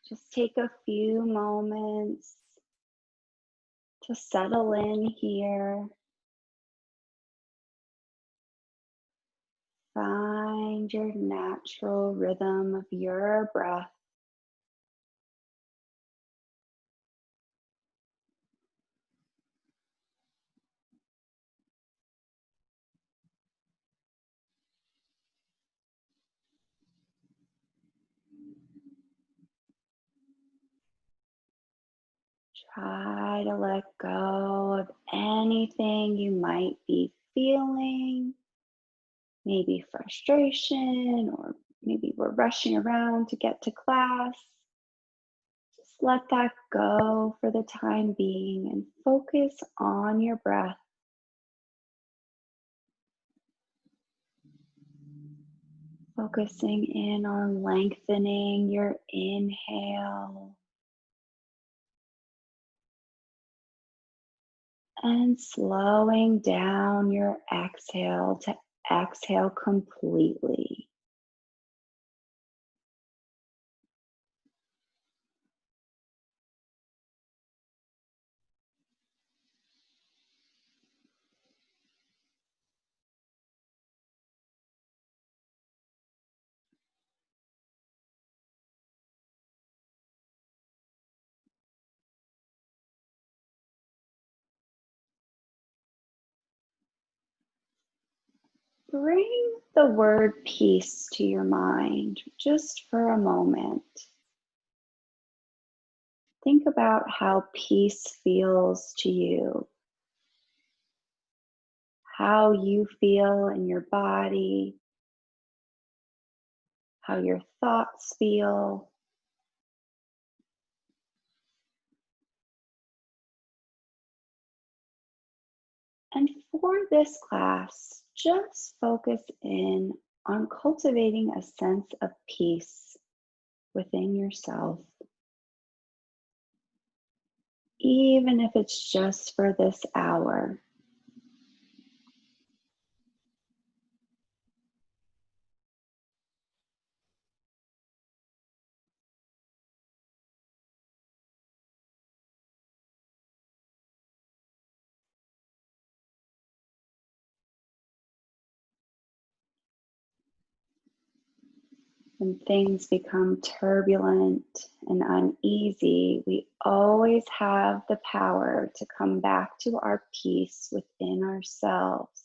Just take a few moments to settle in here. Find your natural rhythm of your breath. Try to let go of anything you might be feeling, maybe frustration, or maybe we're rushing around to get to class. Just let that go for the time being and focus on your breath. Focusing in on lengthening your inhale and slowing down your exhale to exhale completely. Bring the word peace to your mind just for a moment. Think about how peace feels to you, how you feel in your body, how your thoughts feel. And for this class, just focus in on cultivating a sense of peace within yourself, even if it's just for this hour. When things become turbulent and uneasy, we always have the power to come back to our peace within ourselves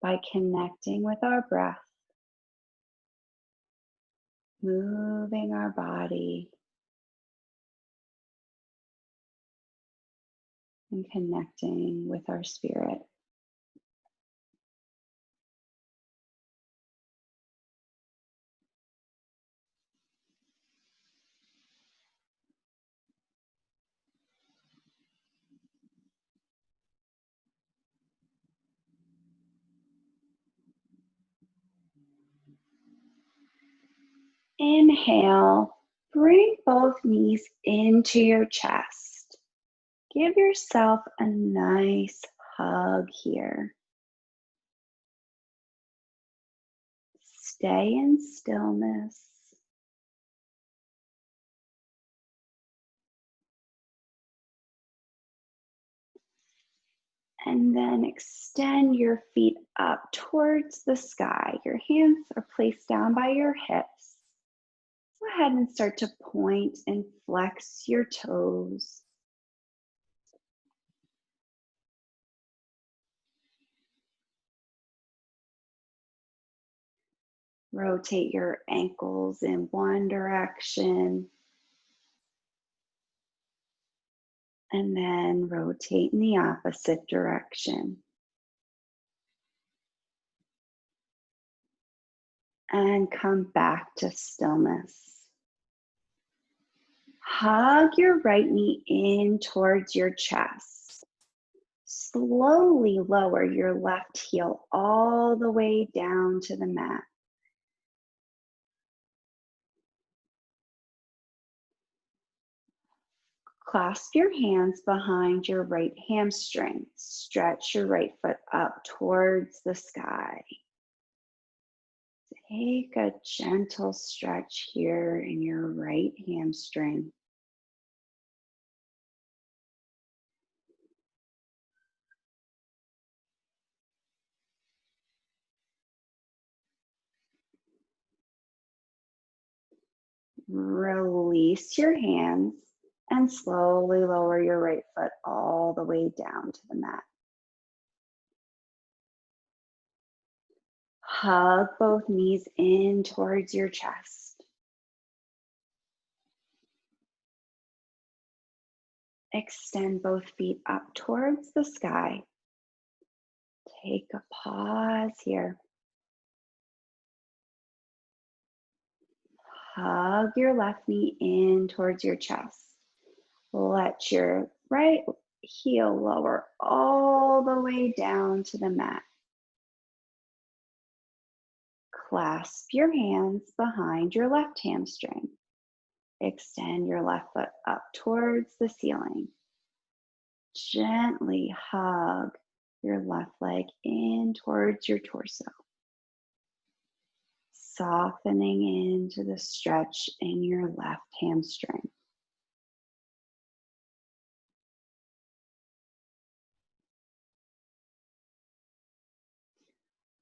by connecting with our breath, moving our body, and connecting with our spirit. Inhale, bring both knees into your chest. Give yourself a nice hug here. Stay in stillness. And then extend your feet up towards the sky. Your hands are placed down by your hips. Go ahead and start to point and flex your toes. Rotate your ankles in one direction and then rotate in the opposite direction. And come back to stillness. Hug your right knee in towards your chest. Slowly lower your left heel all the way down to the mat. Clasp your hands behind your right hamstring. Stretch your right foot up towards the sky. Take a gentle stretch here in your right hamstring. Release your hands and slowly lower your right foot all the way down to the mat. Hug both knees in towards your chest. Extend both feet up towards the sky. Take a pause here. Hug your left knee in towards your chest. Let your right heel lower all the way down to the mat. Clasp your hands behind your left hamstring. Extend your left foot up towards the ceiling. Gently hug your left leg in towards your torso. Softening into the stretch in your left hamstring.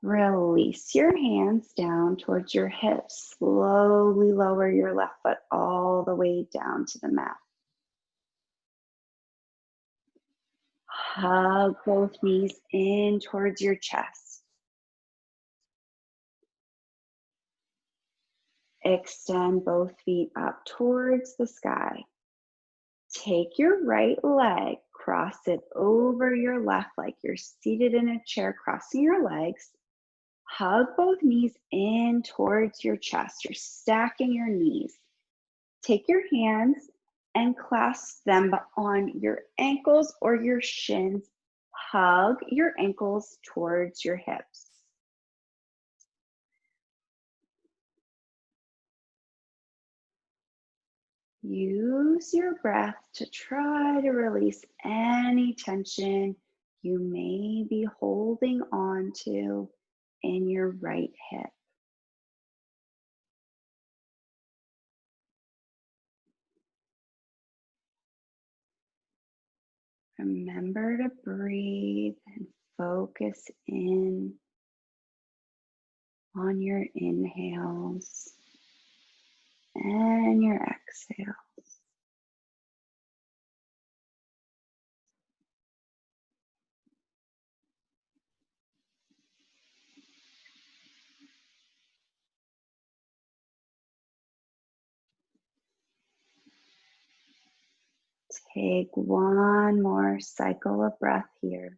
Release your hands down towards your hips. Slowly lower your left foot all the way down to the mat. Hug both knees in towards your chest. Extend both feet up towards the sky. Take your right leg, cross it over your left like you're seated in a chair, crossing your legs. Hug both knees in towards your chest. You're stacking your knees. Take your hands and clasp them on your ankles or your shins. Hug your ankles towards your hips. Use your breath to try to release any tension you may be holding on to in your right hip. Remember to breathe and focus in on your inhales and your exhales. Take one more cycle of breath here.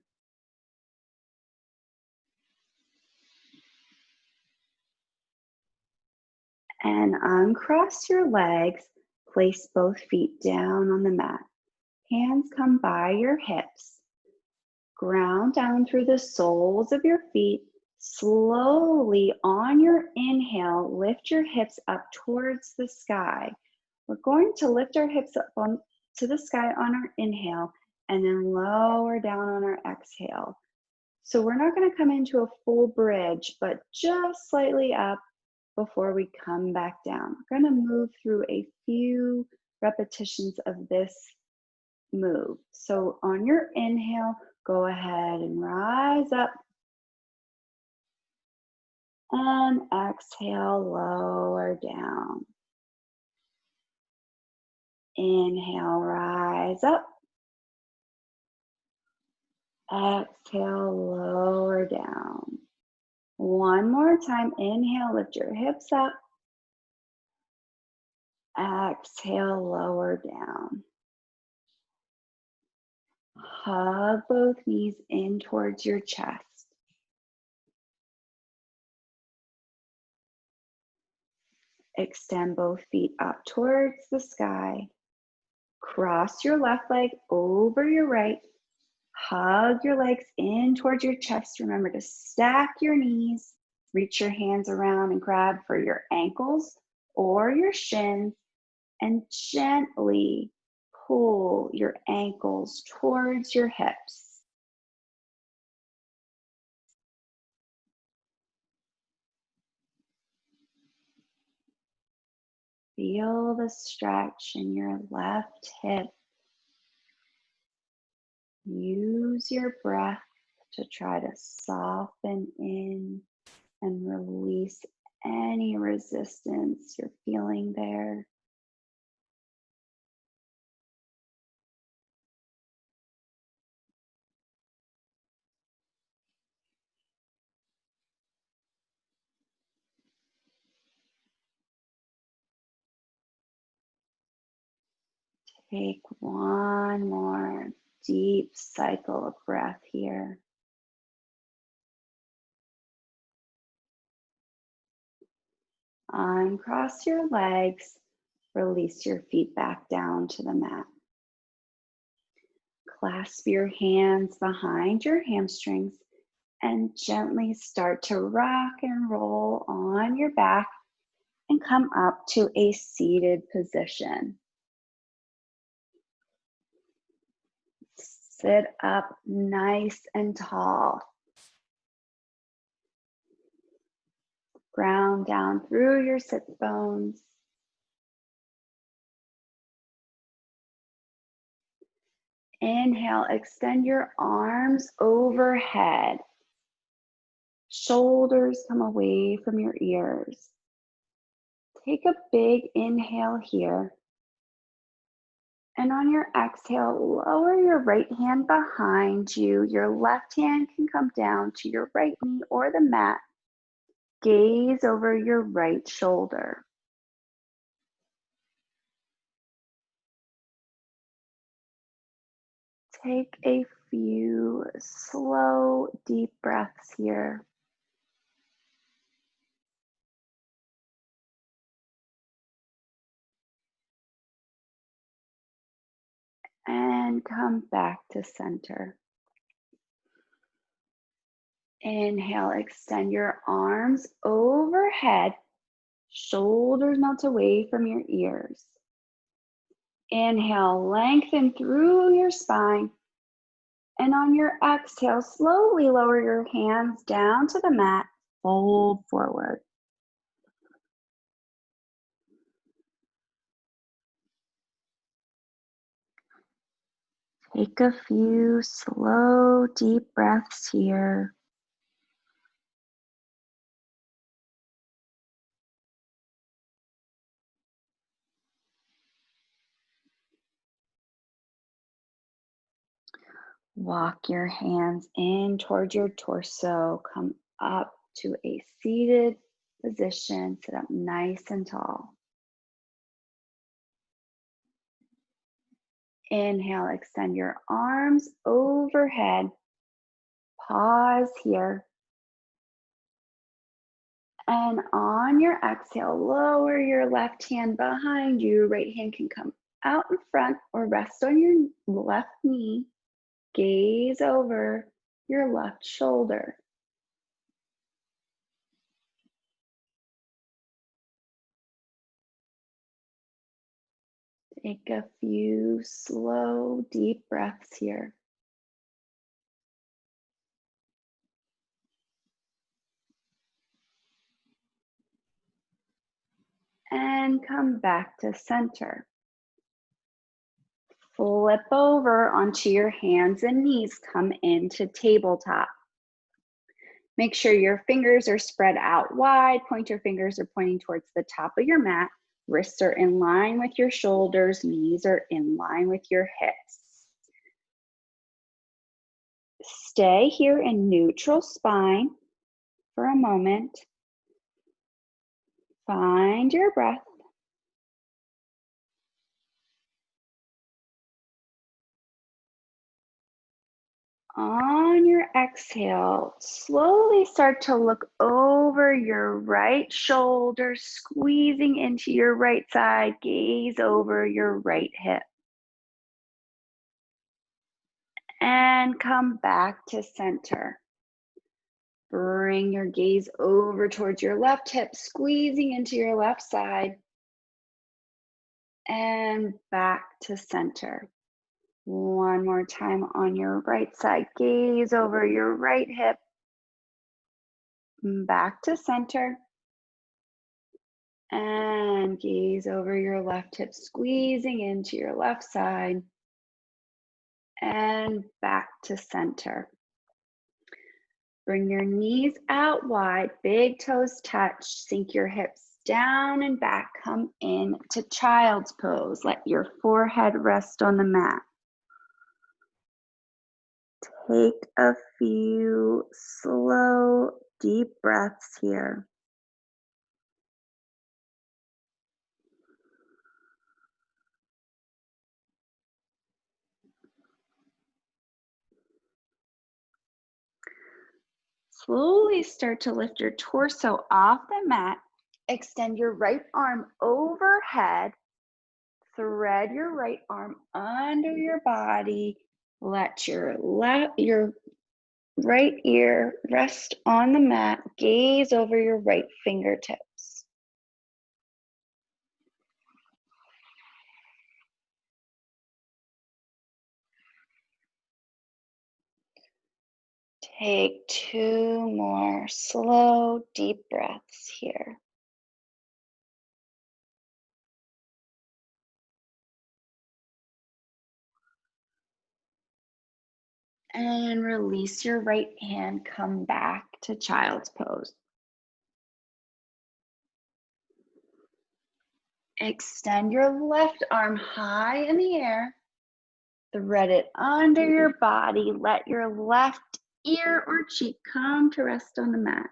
And uncross your legs. Place both feet down on the mat. Hands come by your hips. Ground down through the soles of your feet. Slowly on your inhale, lift your hips up towards the sky. We're going to lift our hips up to the sky on our inhale and then lower down on our exhale. So we're not going to come into a full bridge, but just slightly up before we come back down. We're going to move through a few repetitions of this move. So on your inhale, go ahead and rise up. And exhale, lower down. Inhale, rise up. Exhale, lower down. One more time. Inhale, lift your hips up. Exhale, lower down. Hug both knees in towards your chest. Extend both feet up towards the sky. Cross your left leg over your right. Hug your legs in towards your chest. Remember to stack your knees. Reach your hands around and grab for your ankles or your shins and gently pull your ankles towards your hips. Feel the stretch in your left hip. Use your breath to try to soften in and release any resistance you're feeling there. Take one more deep cycle of breath here. Uncross your legs, release your feet back down to the mat. Clasp your hands behind your hamstrings and gently start to rock and roll on your back and come up to a seated position. Sit up nice and tall. Ground down through your sit bones. Inhale, extend your arms overhead. Shoulders come away from your ears. Take a big inhale here. And on your exhale, lower your right hand behind you. Your left hand can come down to your right knee or the mat. Gaze over your right shoulder. Take a few slow, deep breaths here. And come back to center. Inhale, extend your arms overhead. Shoulders melt away from your ears. Inhale, lengthen through your spine. And on your exhale, slowly lower your hands down to the mat. Fold forward. Take a few slow, deep breaths here. Walk your hands in towards your torso. Come up to a seated position. Sit up nice and tall. Inhale, extend your arms overhead. Pause here. And on your exhale, lower your left hand behind you. Right hand can come out in front or rest on your left knee. Gaze over your left shoulder. Take a few slow, deep breaths here. And come back to center. Flip over onto your hands and knees. Come into tabletop. Make sure your fingers are spread out wide. Pointer fingers are pointing towards the top of your mat. Wrists are in line with your shoulders. Knees are in line with your hips. Stay here in neutral spine for a moment. Find your breath. On your exhale, slowly start to look over your right shoulder, squeezing into your right side. Gaze over your right hip. And come back to center. Bring your gaze over towards your left hip, squeezing into your left side. And back to center. One more time on your right side. Gaze over your right hip. Back to center. And gaze over your left hip, squeezing into your left side. And back to center. Bring your knees out wide, big toes touch, sink your hips down and back, come in to child's pose. Let your forehead rest on the mat. Take a few slow, deep breaths here. Slowly start to lift your torso off the mat. Extend your right arm overhead. Thread your right arm under your body. Let your right ear rest on the mat. Gaze over your right fingertips. Take 2 more slow, deep breaths here. And release your right hand, come back to child's pose. Extend your left arm high in the air. Thread it under your body. Let your left ear or cheek come to rest on the mat.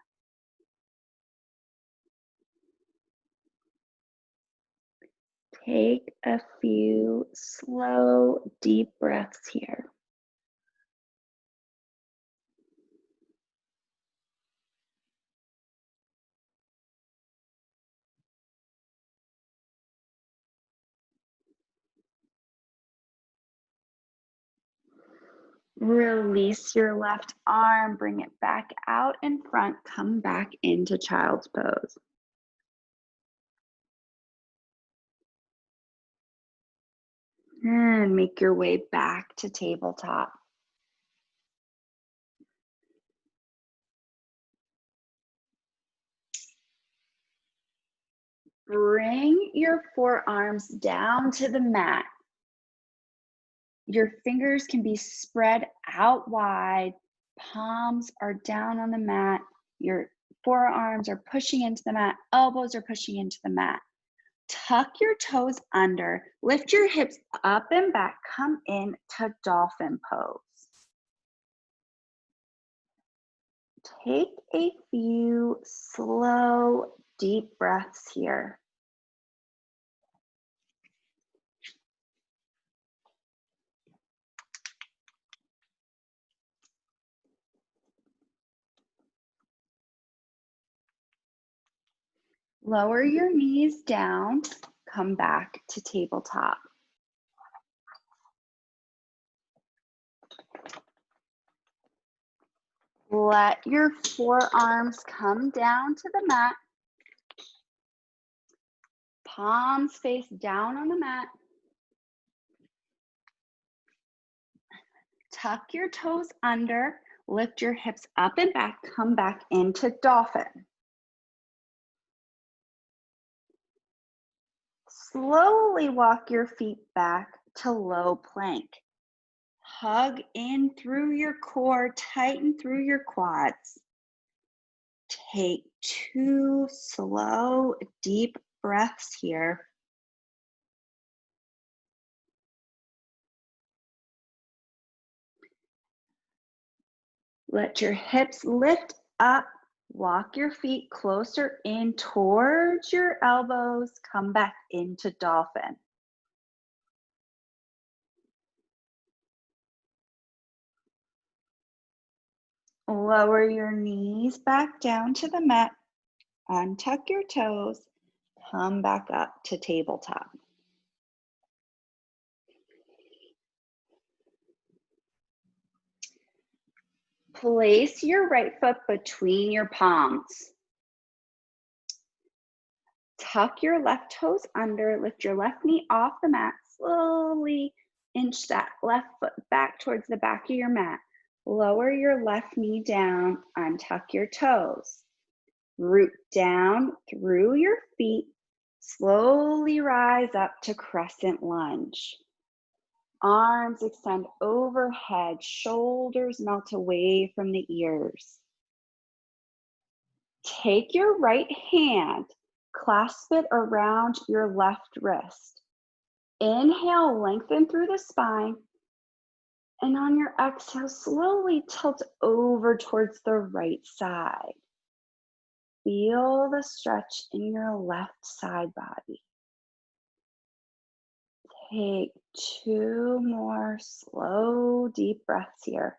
Take a few slow, deep breaths here. Release your left arm, bring it back out in front, come back into child's pose. And make your way back to tabletop. Bring your forearms down to the mat. Your fingers can be spread out wide. Palms are down on the mat. Your forearms are pushing into the mat. Elbows are pushing into the mat. Tuck your toes under. Lift your hips up and back. Come in to dolphin pose. Take a few slow, deep breaths here. Lower your knees down, come back to tabletop. Let your forearms come down to the mat. Palms face down on the mat. Tuck your toes under, lift your hips up and back, come back into dolphin. Slowly walk your feet back to low plank. Hug in through your core, tighten through your quads. Take 2 slow, deep breaths here. Let your hips lift up. Walk your feet closer in towards your elbows. Come back into dolphin. Lower your knees back down to the mat. Untuck your toes. Come back up to tabletop. Place your right foot between your palms. Tuck your left toes under, lift your left knee off the mat. Slowly inch that left foot back towards the back of your mat. Lower your left knee down, untuck your toes. Root down through your feet, Slowly rise up to crescent lunge. Arms extend overhead, shoulders melt away from the ears. Take your right hand, clasp it around your left wrist. Inhale, lengthen through the spine. And on your exhale, slowly tilt over towards the right side. Feel the stretch in your left side body. Take 2 more slow, deep breaths here.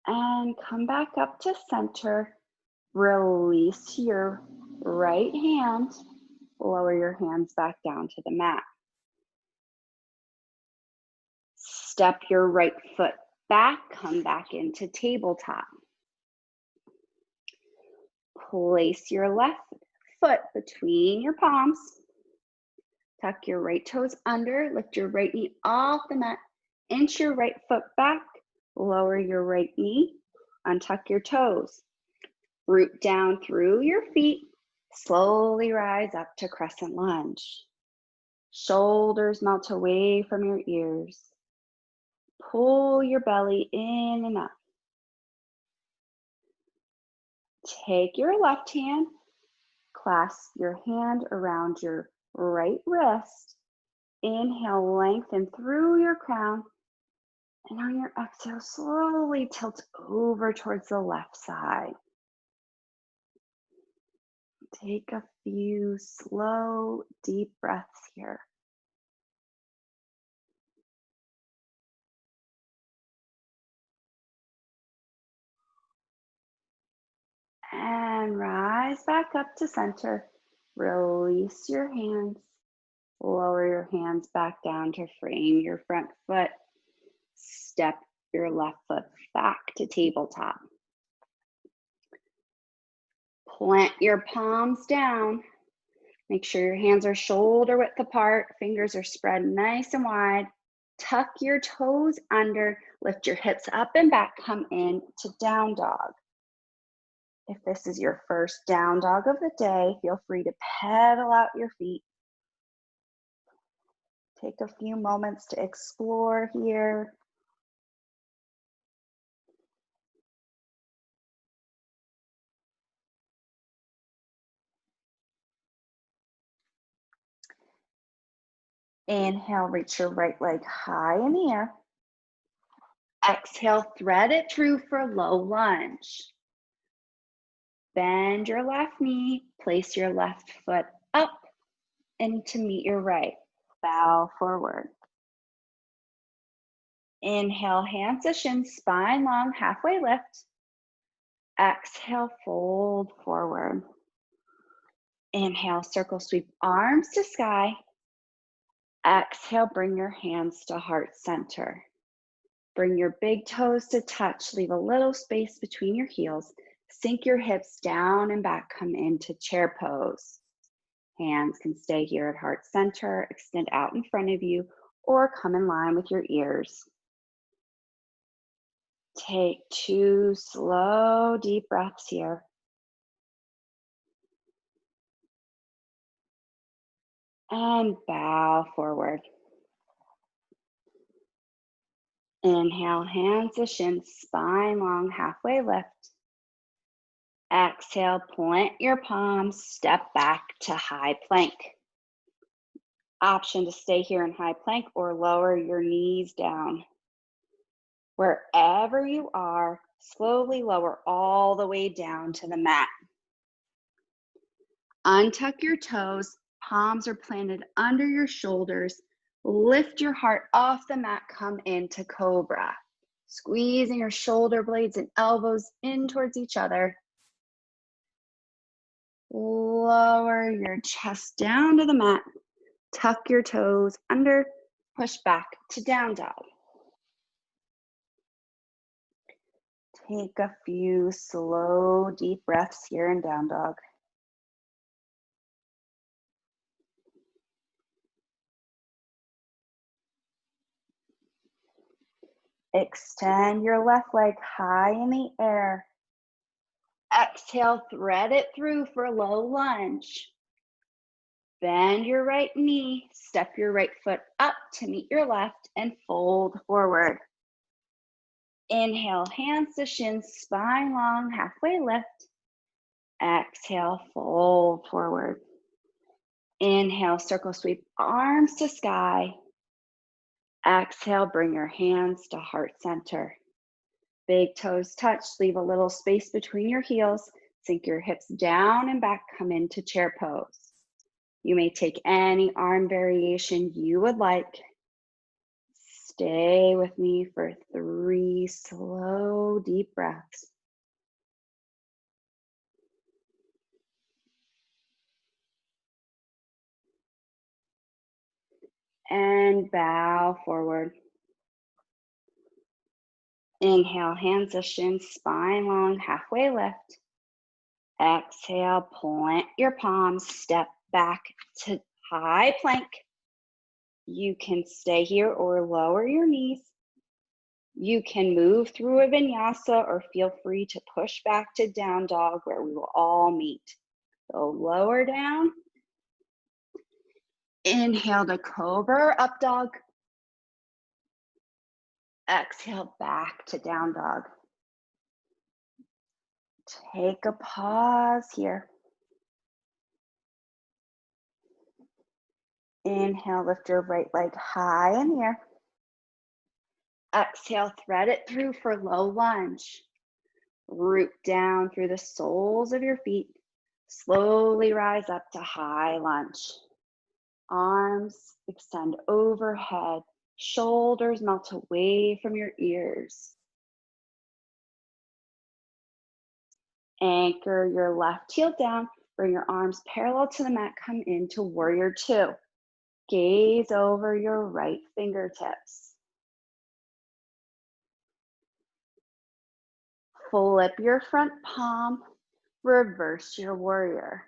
And come back up to center. Release your right hand. Lower your hands back down to the mat. Step your right foot back. Come back into tabletop. Place your left foot between your palms. Tuck your right toes under. Lift your right knee off the mat. Inch your right foot back. Lower your right knee. Untuck your toes. Root down through your feet. Slowly rise up to crescent lunge. Shoulders melt away from your ears. Pull your belly in and up. Take your left hand, clasp your hand around your right wrist. Inhale, lengthen through your crown. And on your exhale, slowly tilt over towards the left side. Take a few slow, deep breaths here. And rise back up to center. Release your hands. Lower your hands back down to frame your front foot. Step your left foot back to tabletop. Plant your palms down. Make sure your hands are shoulder width apart. Fingers are spread nice and wide. Tuck your toes under. Lift your hips up and back. Come in to down dog. If this is your first down dog of the day, feel free to pedal out your feet. Take a few moments to explore here. Inhale, reach your right leg high in the air. Exhale, thread it through for low lunge. Bend your left knee, place your left foot up and to meet your right. Bow forward. Inhale, hands to shins, spine long, halfway lift. Exhale, fold forward. Inhale, circle sweep arms to sky. Exhale, bring your hands to heart center. Bring your big toes to touch. Leave a little space between your heels. Sink your hips down and back. Come into chair pose. Hands can stay here at heart center, extend out in front of you, or come in line with your ears. Take 2 slow, deep breaths here. And bow forward. Inhale, hands to shins, spine long, halfway lift. Exhale, plant your palms, step back to high plank. Option to stay here in high plank or lower your knees down. Wherever you are, slowly lower all the way down to the mat. Untuck your toes, palms are planted under your shoulders. Lift your heart off the mat, come into cobra. Squeezing your shoulder blades and elbows in towards each other. Lower your chest down to the mat. Tuck your toes under, push back to down dog. Take a few slow, deep breaths here in down dog. Extend your left leg high in the air. Exhale, thread it through for a low lunge. Bend your right knee, step your right foot up to meet your left, and fold forward. Inhale, hands to shins, spine long, halfway lift. Exhale, fold forward. Inhale, circle sweep, arms to sky. Exhale, bring your hands to heart center. Big toes touch, leave a little space between your heels. Sink your hips down and back, come into chair pose. You may take any arm variation you would like. Stay with me for 3 slow, deep breaths. And bow forward. Inhale, hands to shins, spine long, halfway lift. Exhale, plant your palms, step back to high plank. You can stay here or lower your knees. You can move through a vinyasa or feel free to push back to down dog where we will all meet. So lower down. Inhale to cobra, up dog. Exhale back to down dog. Take a pause here. Inhale, lift your right leg high in the air. Exhale, thread it through for low lunge. Root down through the soles of your feet. Slowly rise up to high lunge. Arms extend overhead. Shoulders melt away from your ears. Anchor your left heel down. Bring your arms parallel to the mat. Come into warrior two. Gaze over your right fingertips. Flip your front palm. Reverse your warrior.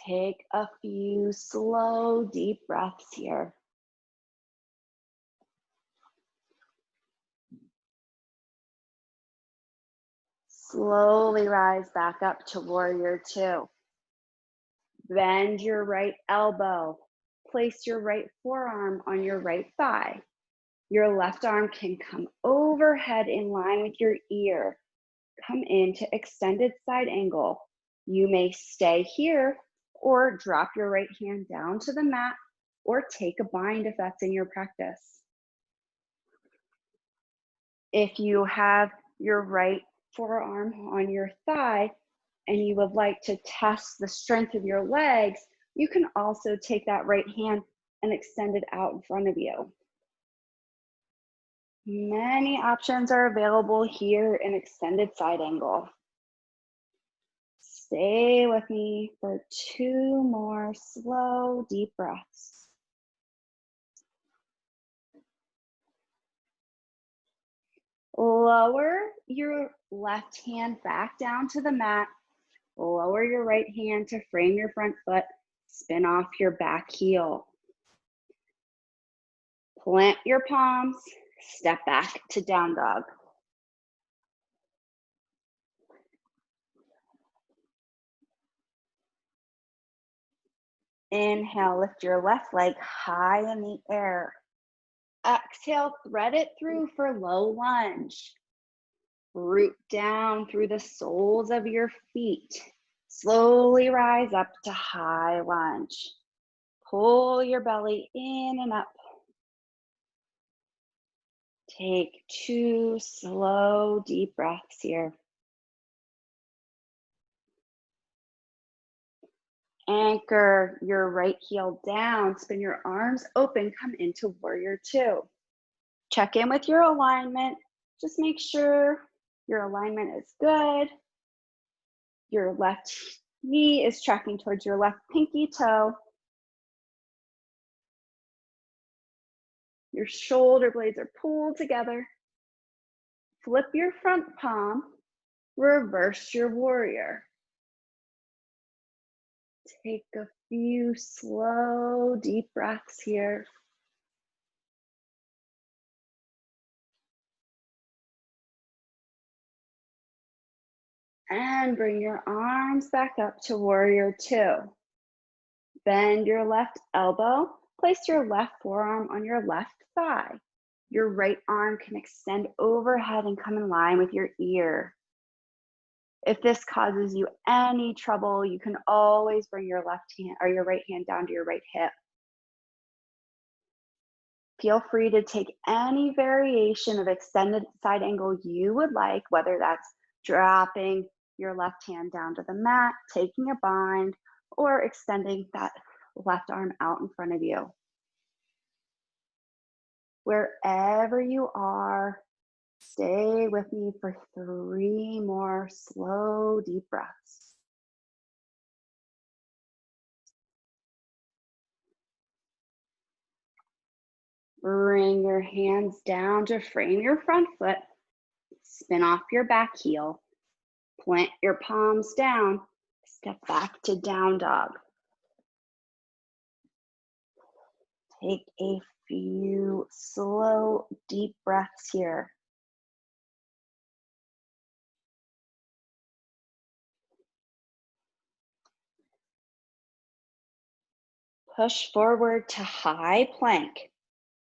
Take a few slow, deep breaths here. Slowly rise back up to warrior two. Bend your right elbow. Place your right forearm on your right thigh. Your left arm can come overhead in line with your ear. Come into extended side angle. You may stay here or drop your right hand down to the mat or take a bind if that's in your practice. If you have your right forearm on your thigh and you would like to test the strength of your legs, you can also take that right hand and extend it out in front of you. Many options are available here in extended side angle. Stay with me for 2 more slow, deep breaths. Lower your left hand back down to the mat. Lower your right hand to frame your front foot. Spin off your back heel. Plant your palms. Step back to down dog. Inhale, lift your left leg high in the air. Exhale, thread it through for low lunge. Root down through the soles of your feet. Slowly rise up to high lunge. Pull your belly in and up. Take 2 slow, deep breaths here. Anchor your right heel down. Spin your arms open. Come into warrior two. Check in with your alignment. Just make sure your alignment is good. Your left knee is tracking towards your left pinky toe. Your shoulder blades are pulled together. Flip your front palm. Reverse your warrior. Take a few slow, deep breaths here. And bring your arms back up to warrior two. Bend your left elbow. Place your left forearm on your left thigh. Your right arm can extend overhead and come in line with your ear. If this causes you any trouble, you can always bring your left hand or your right hand down to your right hip. Feel free to take any variation of extended side angle you would like, whether that's dropping your left hand down to the mat, taking a bind, or extending that left arm out in front of you. Wherever you are, stay with me for 3 more slow, deep breaths. Bring your hands down to frame your front foot. Spin off your back heel. Plant your palms down. Step back to down dog. Take a few slow, deep breaths here. Push forward to high plank.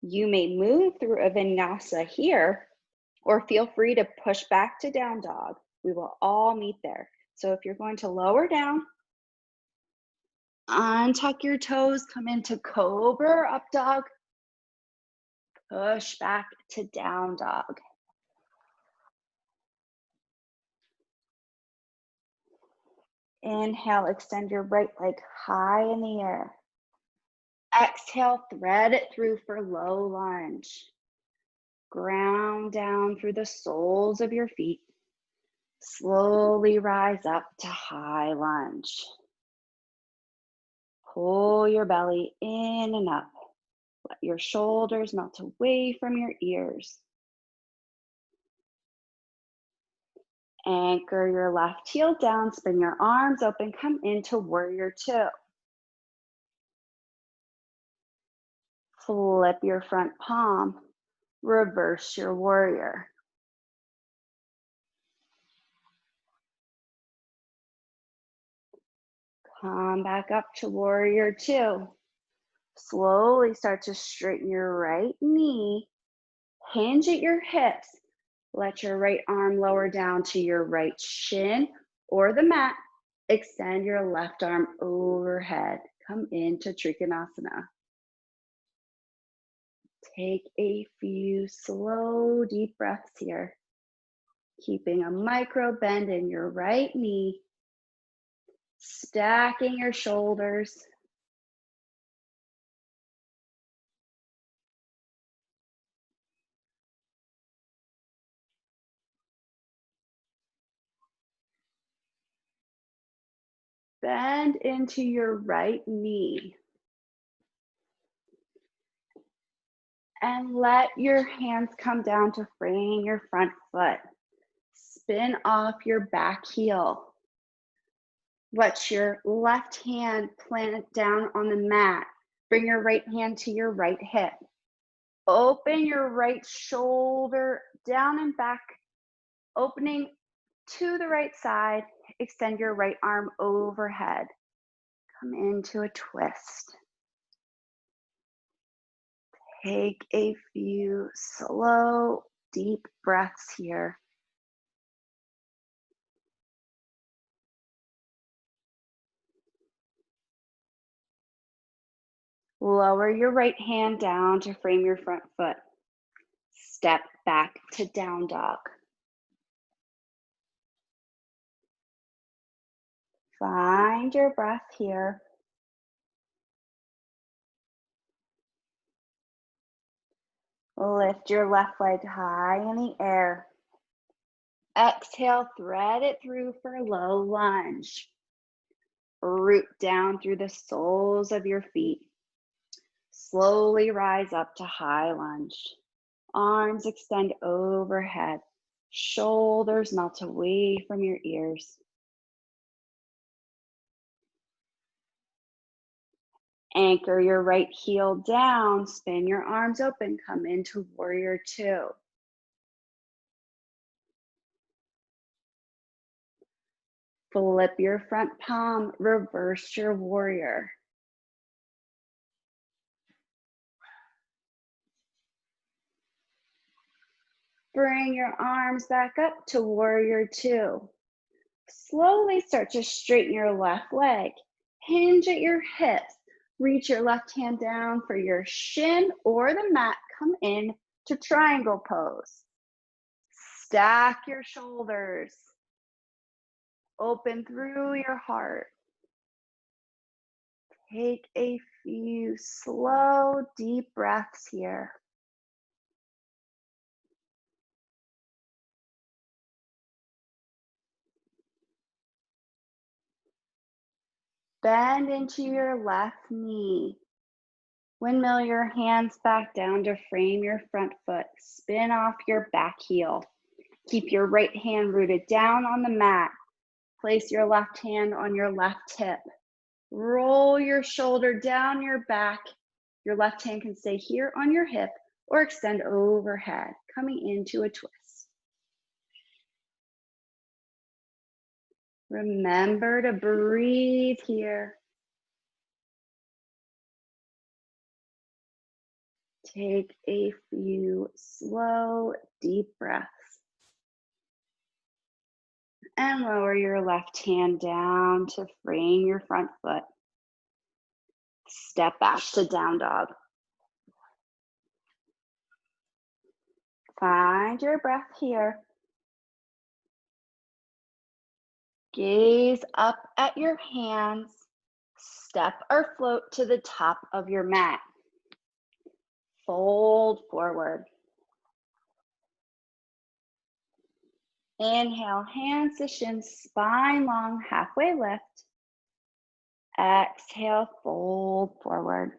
You may move through a vinyasa here, or feel free to push back to down dog. We will all meet there. So if you're going to lower down, untuck your toes, come into cobra up dog, push back to down dog. Inhale, extend your right leg high in the air. Exhale, thread it through for low lunge. Ground down through the soles of your feet. Slowly rise up to high lunge. Pull your belly in and up. Let your shoulders melt away from your ears. Anchor your left heel down, spin your arms open, come into warrior two. Flip your front palm, reverse your warrior. Come back up to warrior two. Slowly start to straighten your right knee, hinge at your hips. Let your right arm lower down to your right shin or the mat. Extend your left arm overhead. Come into Trikonasana. Take a few slow, deep breaths here. Keeping a micro bend in your right knee. Stacking your shoulders. Bend into your right knee. And let your hands come down to frame your front foot. Spin off your back heel. Let your left hand plant down on the mat. Bring your right hand to your right hip. Open your right shoulder down and back, opening to the right side. Extend your right arm overhead. Come into a twist. Take a few slow, deep breaths here. Lower your right hand down to frame your front foot. Step back to down dog. Find your breath here. Lift your left leg high in the air. Exhale, thread it through for low lunge. Root down through the soles of your feet. Slowly rise up to high lunge. Arms extend overhead. Shoulders melt away from your ears. Anchor your right heel down, spin your arms open, come into warrior two. Flip your front palm, reverse your warrior. Bring your arms back up to warrior two. Slowly start to straighten your left leg. Hinge at your hips. Reach your left hand down for your shin or the mat. Come in to triangle pose. Stack your shoulders. Open through your heart. Take a few slow, deep breaths here. Bend into your left knee. Windmill your hands back down to frame your front foot. Spin off your back heel. Keep your right hand rooted down on the mat. Place your left hand on your left hip. Roll your shoulder down your back. Your left hand can stay here on your hip or extend overhead, coming into a twist. Remember to breathe here. Take a few slow, deep breaths. And lower your left hand down to frame your front foot. Step back to down dog. Find your breath here. Gaze up at your hands. Step or float to the top of your mat. Fold forward. Inhale, hands to shins, spine long, halfway lift. Exhale, fold forward.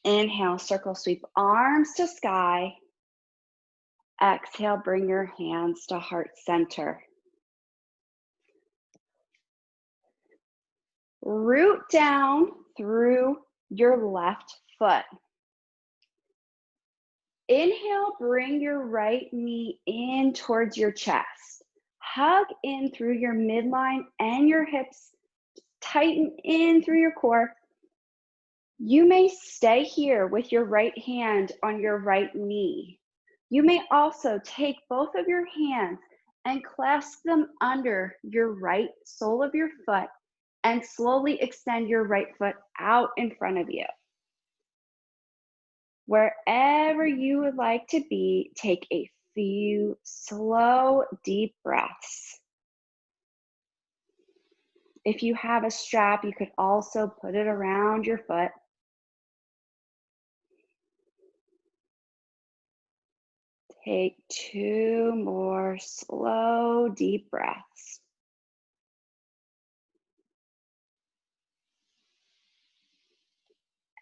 Inhale, circle sweep, arms to sky. Exhale, bring your hands to heart center. Root down through your left foot. Inhale, bring your right knee in towards your chest. Hug in through your midline and your hips. Tighten in through your core. You may stay here with your right hand on your right knee. You may also take both of your hands and clasp them under your right sole of your foot and slowly extend your right foot out in front of you. Wherever you would like to be, take a few slow, deep breaths. If you have a strap, you could also put it around your foot. Take 2 more slow, deep breaths.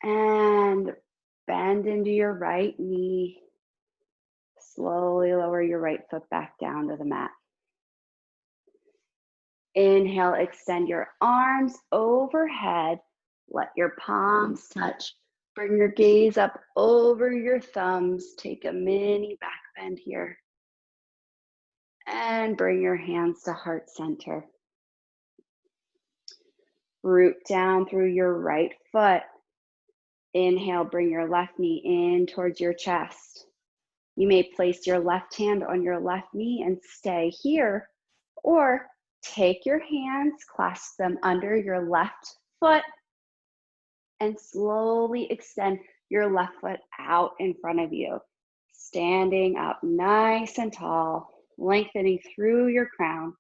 And bend into your right knee. Slowly lower your right foot back down to the mat. Inhale, extend your arms overhead. Let your palms touch. Bring your gaze up over your thumbs. Take a mini back bend here. And bring your hands to heart center. Root down through your right foot. Inhale, bring your left knee in towards your chest. You may place your left hand on your left knee and stay here, or take your hands, clasp them under your left foot, and slowly extend your left foot out in front of you, standing up nice and tall, lengthening through your crown.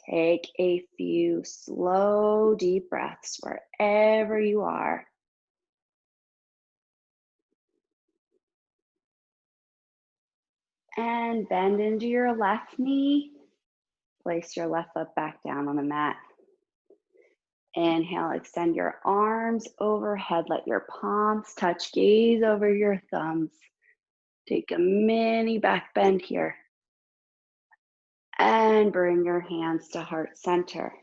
Take a few slow, deep breaths wherever you are. And bend into your left knee. Place your left foot back down on the mat. Inhale, extend your arms overhead. Let your palms touch. Gaze over your thumbs. Take a mini back bend here. And bring your hands to heart center.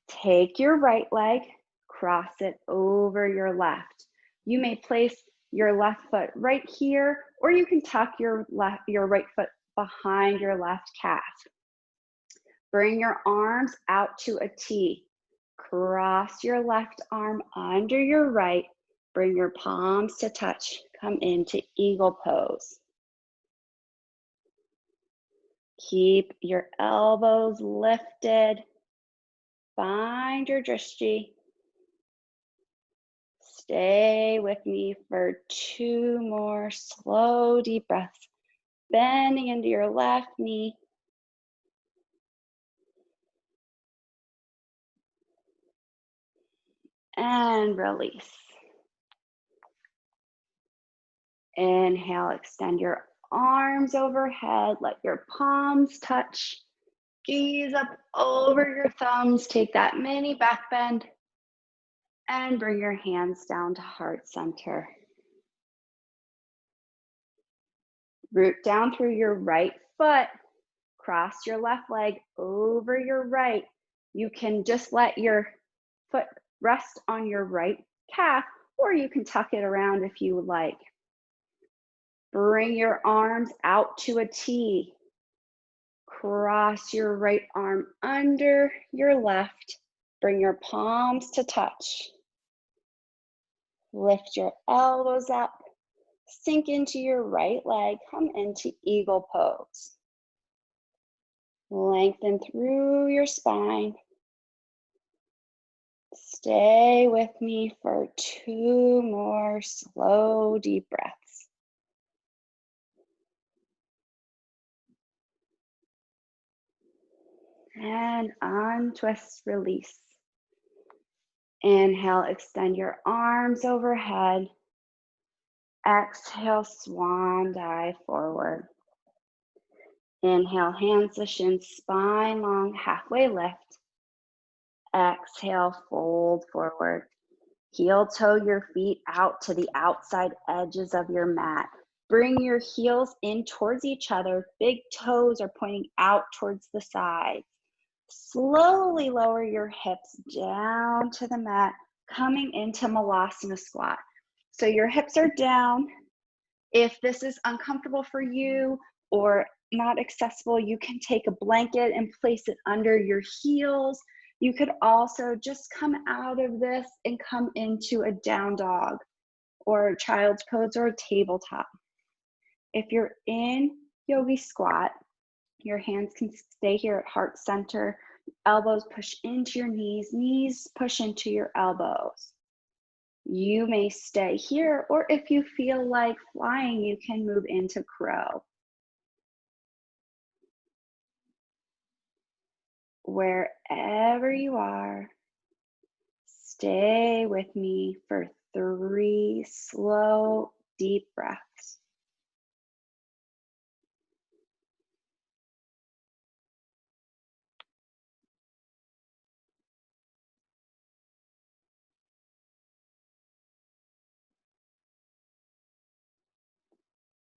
Take your right leg, cross it over your left. You may place your left foot right here, or you can tuck your right foot behind your left calf. Bring your arms out to a T. Cross your left arm under your right. Bring your palms to touch. Come into eagle pose. Keep your elbows lifted. Find your drishti. Stay with me for 2 more slow, deep breaths. Bending into your left knee. And release. Inhale, extend your arms overhead. Let your palms touch. Gaze up over your thumbs. Take that mini back bend. And bring your hands down to heart center. Root down through your right foot. Cross your left leg over your right. You can just let your foot rest on your right calf, or you can tuck it around if you would like. Bring your arms out to a T. Cross your right arm under your left. Bring your palms to touch. Lift your elbows up. Sink into your right leg. Come into eagle pose. Lengthen through your spine. Stay with me for 2 more slow, deep breaths. And untwist, release. Inhale, extend your arms overhead. Exhale, swan dive forward. Inhale, hands to shins, spine long, halfway lift. Exhale, fold forward. Heel toe your feet out to the outside edges of your mat. Bring your heels in towards each other. Big toes are pointing out towards the sides. Slowly lower your hips down to the mat, coming into Malasana squat. So your hips are down. If this is uncomfortable for you or not accessible, you can take a blanket and place it under your heels. You could also just come out of this and come into a down dog or child's pose or a tabletop. If you're in yogi squat, your hands can stay here at heart center. Elbows push into your knees, knees push into your elbows. You may stay here, or if you feel like flying, you can move into crow. Wherever you are, stay with me for 3 slow, deep breaths.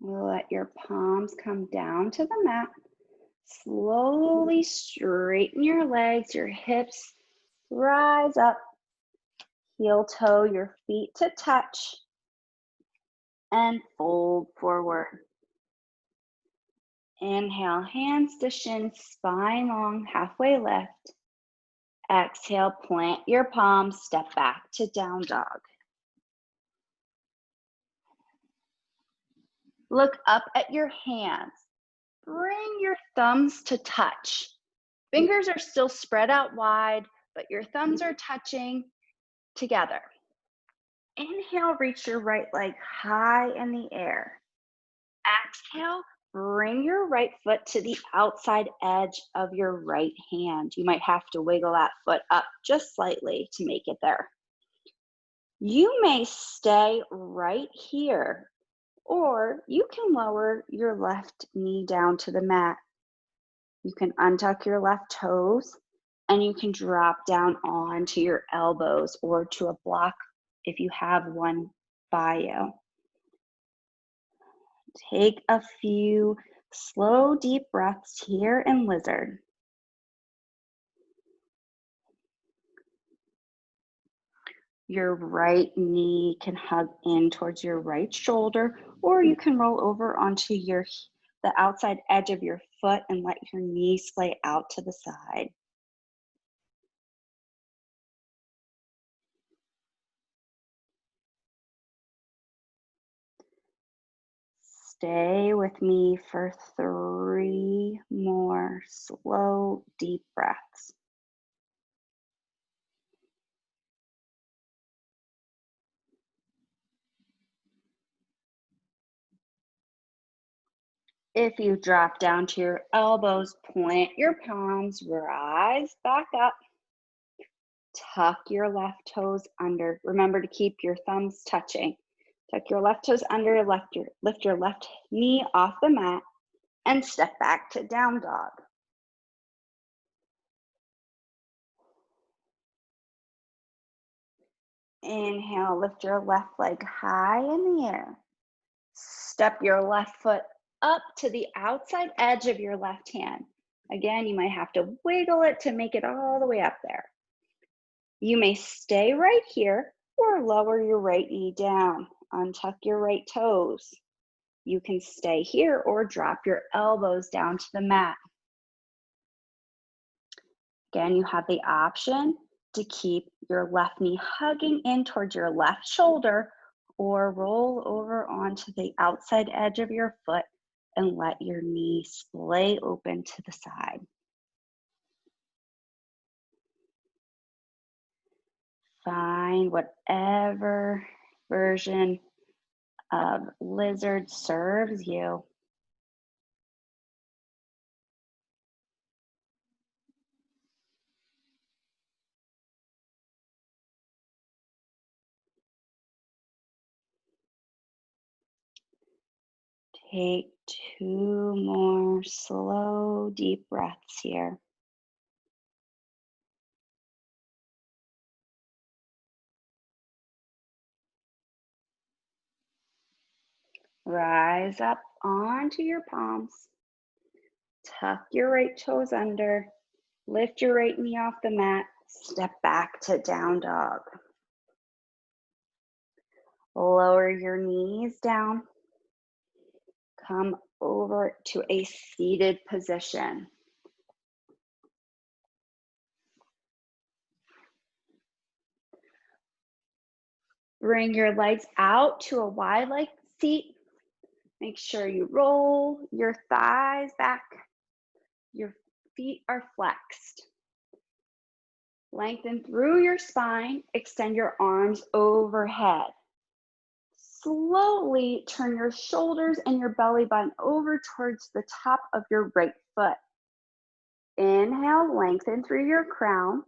Let your palms come down to the mat. Slowly straighten your legs, your hips rise up. Heel toe your feet to touch and fold forward. Inhale, hands to shins, spine long, halfway lift. Exhale, plant your palms, step back to down dog. Look up at your hands. Bring your thumbs to touch. Fingers are still spread out wide, but your thumbs are touching together. Inhale, reach your right leg high in the air. Exhale, bring your right foot to the outside edge of your right hand. You might have to wiggle that foot up just slightly to make it there. You may stay right here, or you can lower your left knee down to the mat. You can untuck your left toes, and you can drop down onto your elbows or to a block if you have one by you. Take a few slow, deep breaths here in lizard. Your right knee can hug in towards your right shoulder, or you can roll over onto the outside edge of your foot and let your knee splay out to the side. Stay with me for 3 more slow, deep breaths. If you drop down to your elbows, plant your palms, rise back up, tuck your left toes under. Remember to keep your thumbs touching. Tuck your left toes under, lift your left knee off the mat, and step back to down dog. Inhale, lift your left leg high in the air. Step your left foot up to the outside edge of your left hand. Again, you might have to wiggle it to make it all the way up there. You may stay right here or lower your right knee down. Untuck your right toes. You can stay here or drop your elbows down to the mat. Again, you have the option to keep your left knee hugging in towards your left shoulder or roll over onto the outside edge of your foot and let your knee splay open to the side. Find whatever version of lizard serves you. Take 2 more slow, deep breaths here. Rise up onto your palms. Tuck your right toes under. Lift your right knee off the mat. Step back to down dog. Lower your knees down. Come over to a seated position. Bring your legs out to a wide leg seat. Make sure you roll your thighs back. Your feet are flexed. Lengthen through your spine. Extend your arms overhead. Slowly turn your shoulders and your belly button over towards the top of your right foot. Inhale, lengthen through your crown.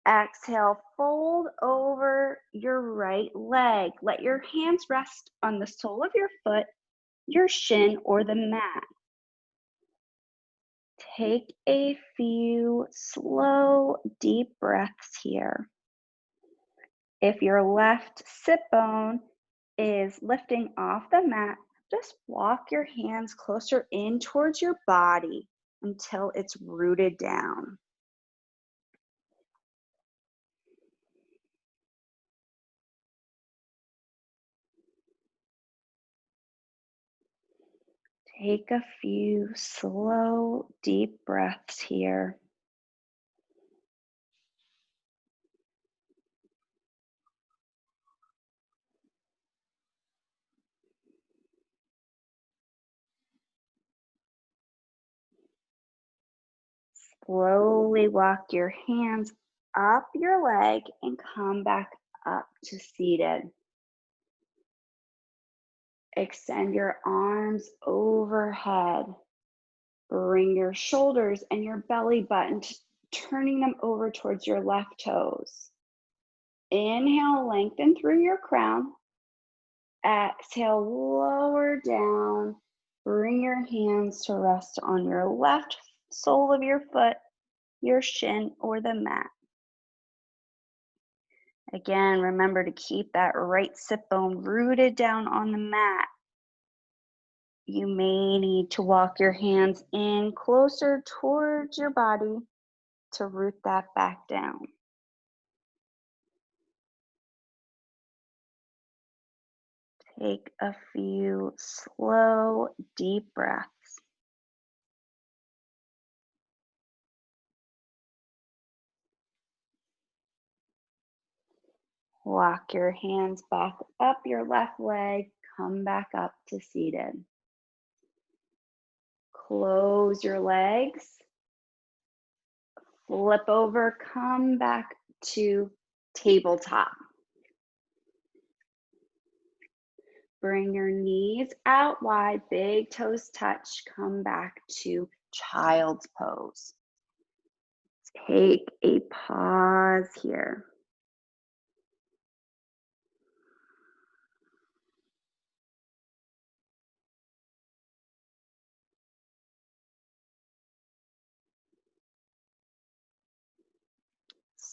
Exhale, fold over your right leg. Let your hands rest on the sole of your foot, your shin, or the mat. Take a few slow, deep breaths here. If your left sit bone is lifting off the mat, just walk your hands closer in towards your body until it's rooted down. Take a few slow, deep breaths here. Slowly walk your hands up your leg and come back up to seated. Extend your arms overhead. Bring your shoulders and your belly button, turning them over towards your left toes. Inhale, lengthen through your crown. Exhale, lower down. Bring your hands to rest on your left sole of your foot, your shin, or the mat. Again, remember to keep that right sit bone rooted down on the mat. You may need to walk your hands in closer towards your body to root that back down. Take a few slow, deep breaths. Walk your hands back up your left leg, come back up to seated. Close your legs, flip over, come back to tabletop. Bring your knees out wide, big toes touch, come back to child's pose. Take a pause here.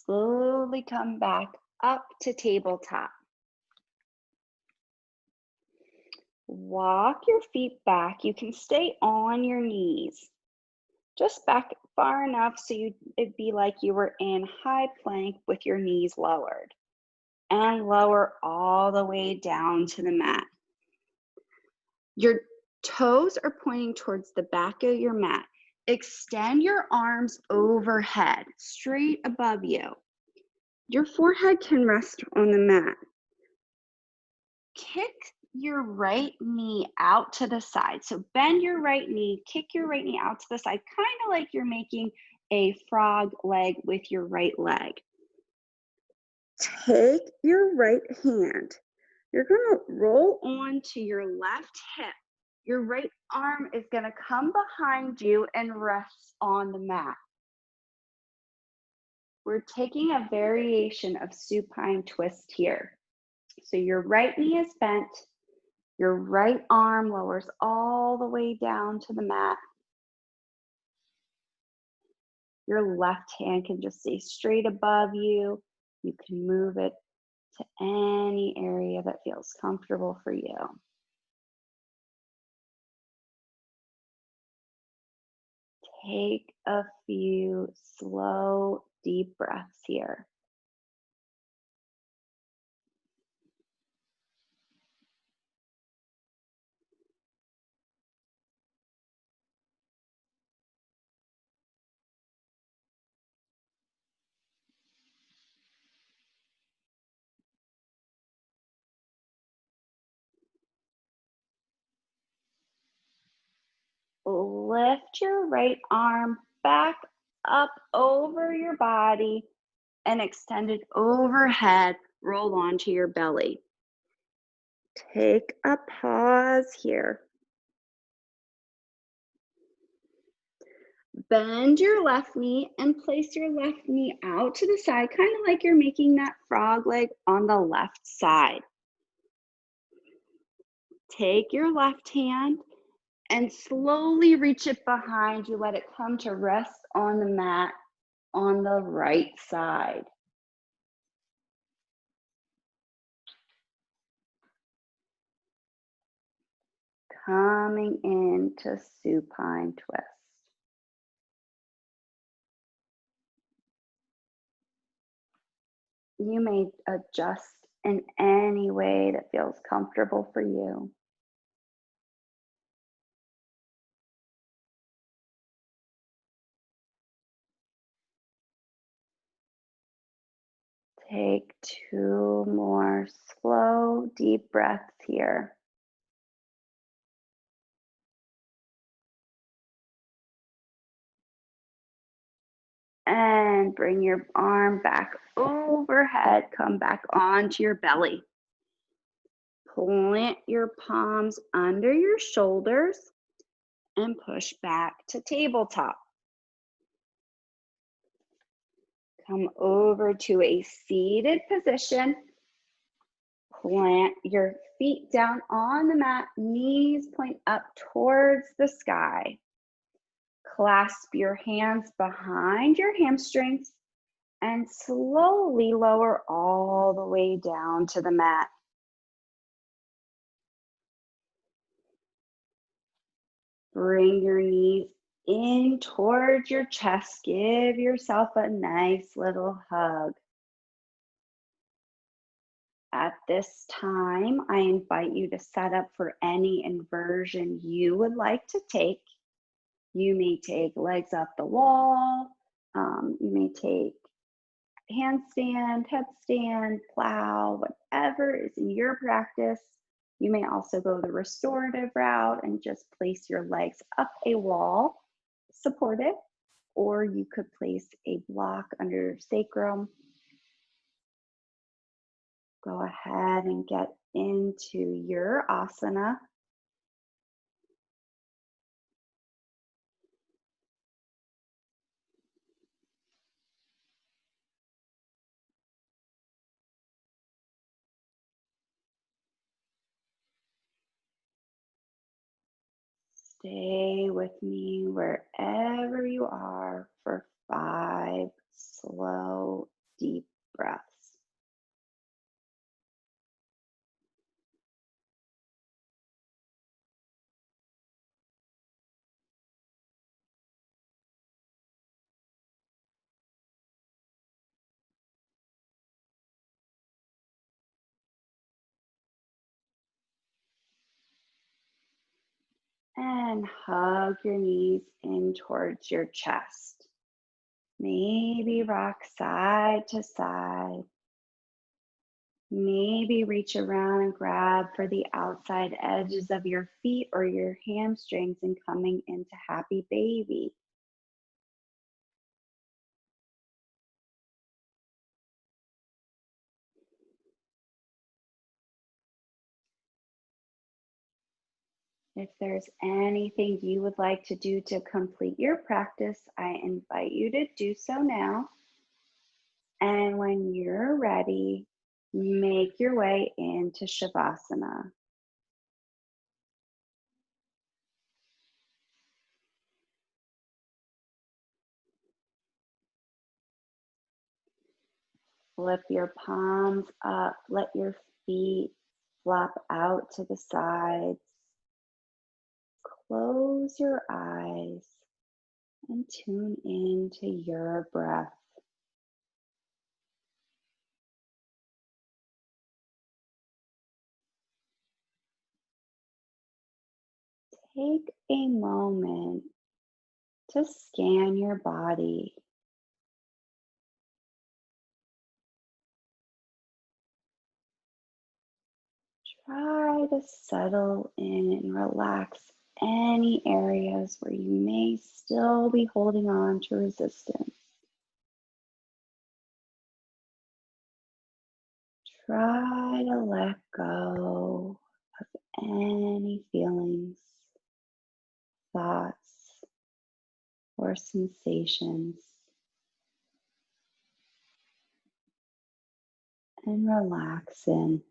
Slowly come back up to tabletop. Walk your feet back. You can stay on your knees. Just back far enough so it'd be like you were in high plank with your knees lowered. And lower all the way down to the mat. Your toes are pointing towards the back of your mat. Extend your arms overhead, straight above you. Your forehead can rest on the mat. Kick your right knee out to the side. So bend your right knee, kick your right knee out to the side, kind of like you're making a frog leg with your right leg. Take your right hand. You're going to roll onto your left hip. Your right arm is going to come behind you and rest on the mat. We're taking a variation of supine twist here. So your right knee is bent. Your right arm lowers all the way down to the mat. Your left hand can just stay straight above you. You can move it to any area that feels comfortable for you. Take a few slow, deep breaths here. Lift your right arm back up over your body and extend it overhead. Roll onto your belly. Take a pause here. Bend your left knee and place your left knee out to the side, kind of like you're making that frog leg on the left side. Take your left hand and slowly reach it behind you. Let it come to rest on the mat on the right side. Coming into supine twist. You may adjust in any way that feels comfortable for you. Take 2 more slow, deep breaths here. And bring your arm back overhead, come back onto your belly. Plant your palms under your shoulders and push back to tabletop. Come over to a seated position. Plant your feet down on the mat, knees point up towards the sky. Clasp your hands behind your hamstrings and slowly lower all the way down to the mat. Bring your knees in towards your chest. Give yourself a nice little hug. At this time, I invite you to set up for any inversion you would like to take. You may take legs up the wall. You may take handstand, headstand, plow, whatever is in your practice. You may also go the restorative route and just place your legs up a wall, supported, or you could place a block under your sacrum. Go ahead and get into your asana. Stay with me wherever you are for 5 slow, deep breaths. And hug your knees in towards your chest. Maybe rock side to side. Maybe reach around and grab for the outside edges of your feet or your hamstrings and coming into happy baby. If there's anything you would like to do to complete your practice, I invite you to do so now. And when you're ready, make your way into Shavasana. Flip your palms up, let your feet flop out to the sides. Close your eyes and tune into your breath. Take a moment to scan your body. Try to settle in and relax any areas where you may still be holding on to resistance. Try to let go of any feelings, thoughts, or sensations and relax in.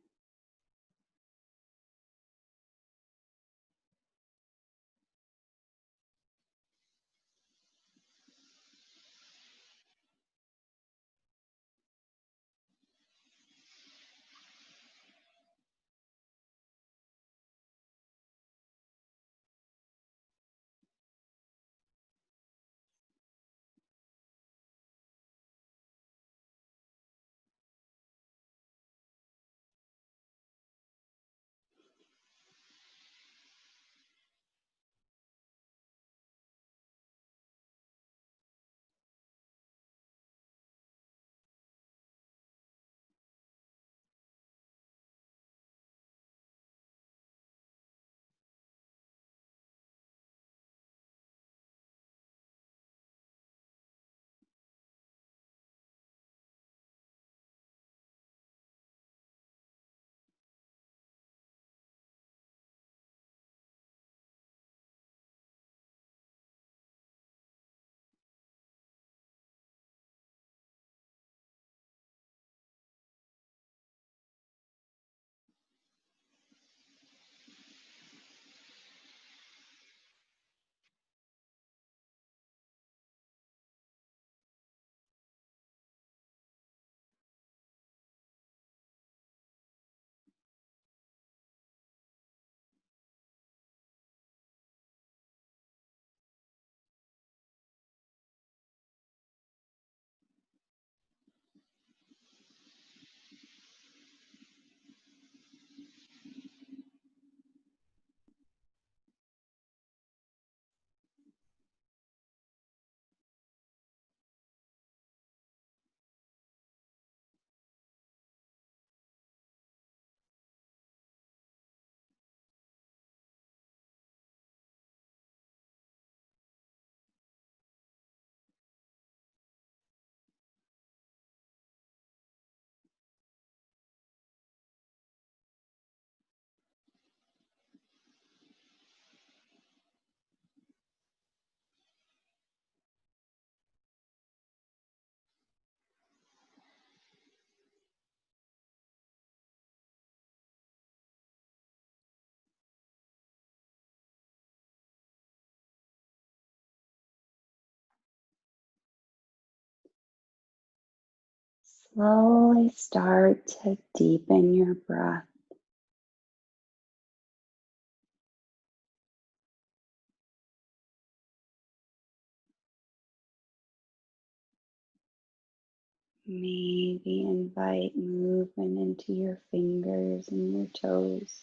Slowly start to deepen your breath. Maybe invite movement into your fingers and your toes.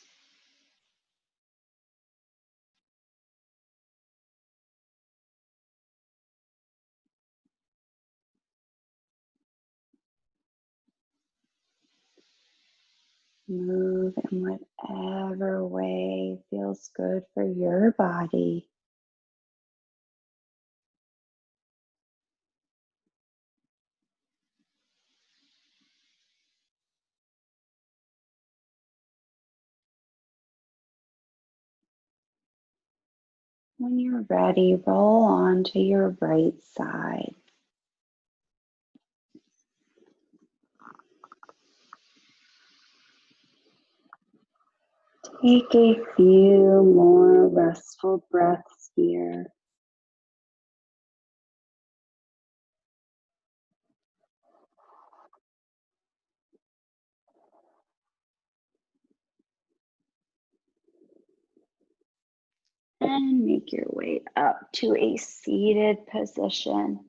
Move in whatever way feels good for your body. When you're ready, roll onto your right side. Take a few more restful breaths here. And make your way up to a seated position.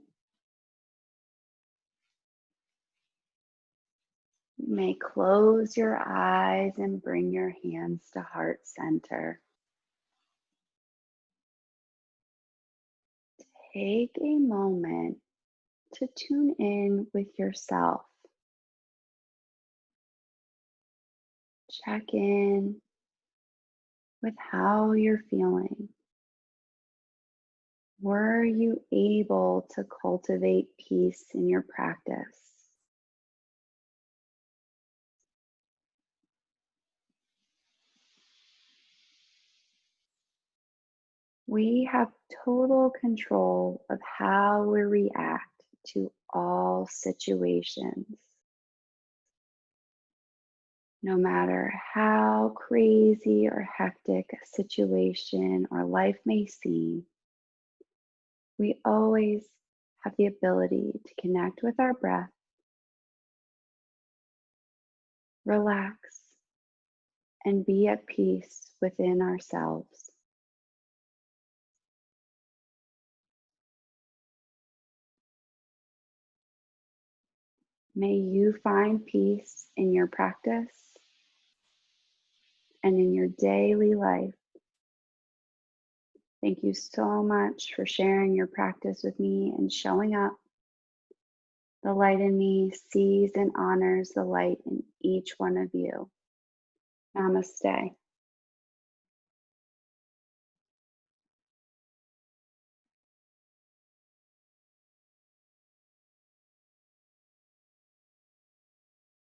You may close your eyes and bring your hands to heart center. Take a moment to tune in with yourself. Check in with how you're feeling. Were you able to cultivate peace in your practice? We have total control of how we react to all situations. No matter how crazy or hectic a situation or life may seem, we always have the ability to connect with our breath, relax, and be at peace within ourselves. May you find peace in your practice and in your daily life. Thank you so much for sharing your practice with me and showing up. The light in me sees and honors the light in each one of you. Namaste.